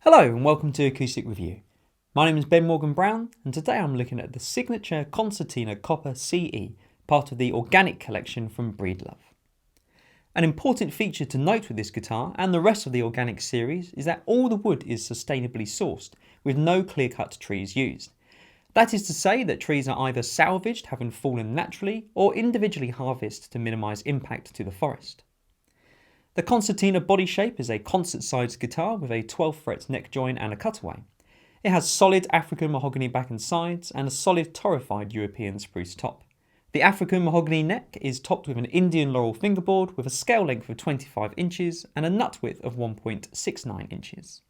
Hello and welcome to Acoustic Review. My name is Ben Morgan Brown and today I'm looking at the signature Concertina Copper CE, part of the Organic collection from Breedlove. An important feature to note with this guitar and the rest of the Organic series is that all the wood is sustainably sourced, with no clear-cut trees used. That is to say that trees are either salvaged having fallen naturally or individually harvested to minimise impact to the forest. The Concertina body shape is a concert-sized guitar with a 12-fret neck join and a cutaway. It has solid African mahogany back and sides and a solid torrefied European spruce top. The African mahogany neck is topped with an Indian laurel fingerboard with a scale length of 25 inches and a nut width of 1.69 inches.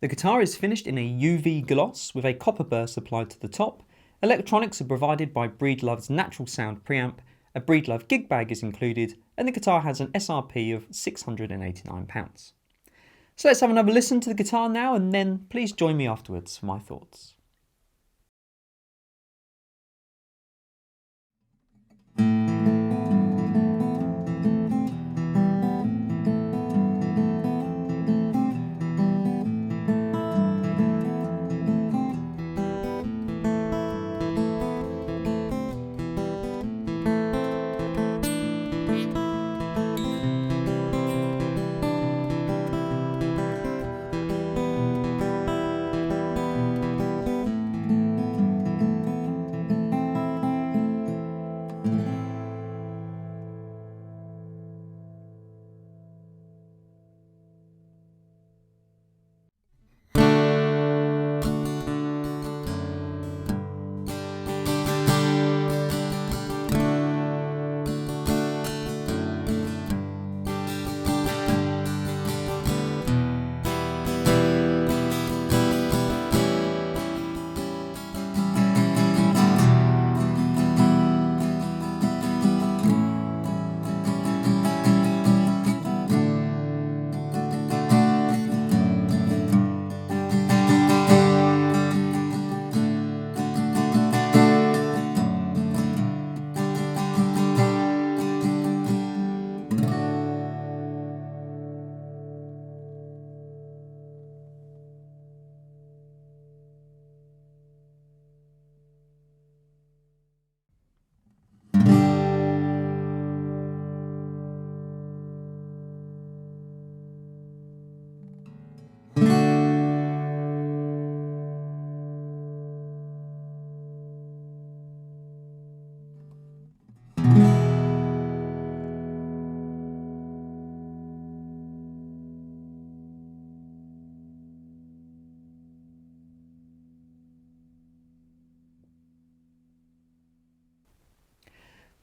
The guitar is finished in a UV gloss with a copper burst applied to the top. Electronics are provided by Breedlove's Natural Sound preamp. A Breedlove gig bag is included, and the guitar has an SRP of £689. So let's have another listen to the guitar now, and then please join me afterwards for my thoughts.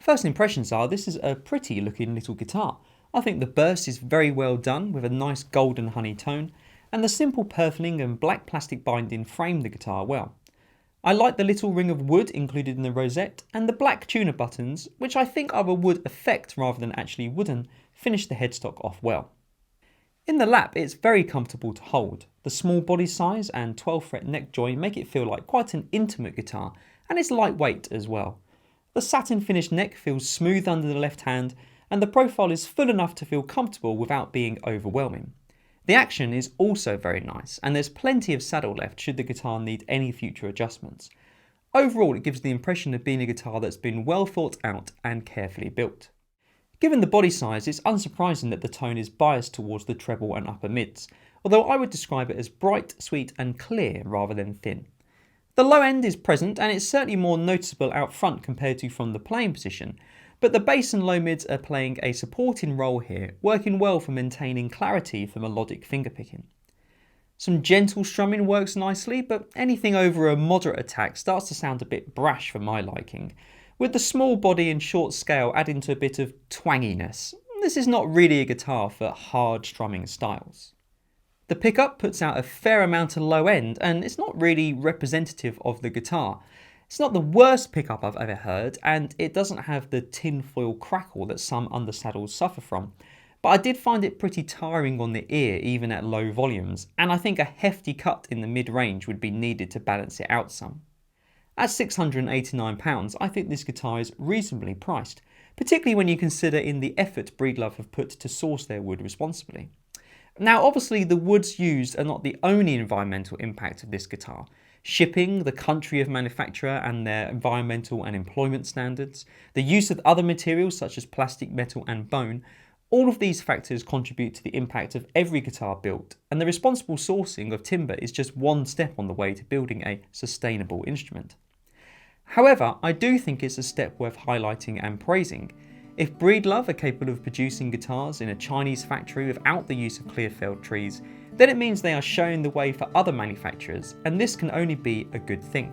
First impressions are this is a pretty looking little guitar. I think the burst is very well done with a nice golden honey tone, and the simple purfling and black plastic binding frame the guitar well. I like the little ring of wood included in the rosette, and the black tuner buttons, which I think are a wood effect rather than actually wooden, finish the headstock off well. In the lap it's very comfortable to hold. The small body size and 12-fret neck join make it feel like quite an intimate guitar, and it's lightweight as well. The satin finished neck feels smooth under the left hand, and the profile is full enough to feel comfortable without being overwhelming. The action is also very nice, and there's plenty of saddle left should the guitar need any future adjustments. Overall, it gives the impression of being a guitar that's been well thought out and carefully built. Given the body size, it's unsurprising that the tone is biased towards the treble and upper mids, although I would describe it as bright, sweet and clear rather than thin. The low end is present and it's certainly more noticeable out front compared to from the playing position, but the bass and low mids are playing a supporting role here, working well for maintaining clarity for melodic fingerpicking. Some gentle strumming works nicely, but anything over a moderate attack starts to sound a bit brash for my liking, with the small body and short scale adding to a bit of twanginess. This is not really a guitar for hard strumming styles. The pickup puts out a fair amount of low end and it's not really representative of the guitar. It's not the worst pickup I've ever heard and it doesn't have the tinfoil crackle that some undersaddles suffer from, but I did find it pretty tiring on the ear even at low volumes, and I think a hefty cut in the mid-range would be needed to balance it out some. At £689, I think this guitar is reasonably priced, particularly when you consider in the effort Breedlove have put to source their wood responsibly. Now obviously the woods used are not the only environmental impact of this guitar. Shipping, the country of manufacture and their environmental and employment standards, the use of other materials such as plastic, metal and bone, all of these factors contribute to the impact of every guitar built, and the responsible sourcing of timber is just one step on the way to building a sustainable instrument. However, I do think it's a step worth highlighting and praising. If Breedlove are capable of producing guitars in a Chinese factory without the use of clear felled trees, then it means they are showing the way for other manufacturers, and this can only be a good thing.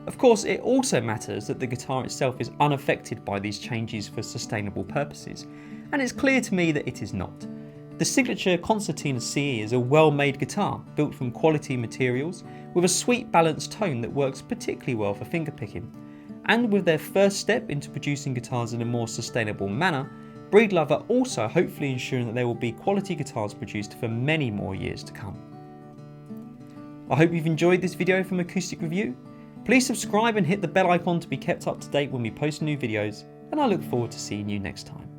Of course, it also matters that the guitar itself is unaffected by these changes for sustainable purposes, and it's clear to me that it is not. The signature Concertina CE is a well-made guitar, built from quality materials, with a sweet balanced tone that works particularly well for fingerpicking. And with their first step into producing guitars in a more sustainable manner, Breedlove are also hopefully ensuring that there will be quality guitars produced for many more years to come. I hope you've enjoyed this video from Acoustic Review. Please subscribe and hit the bell icon to be kept up to date when we post new videos, and I look forward to seeing you next time.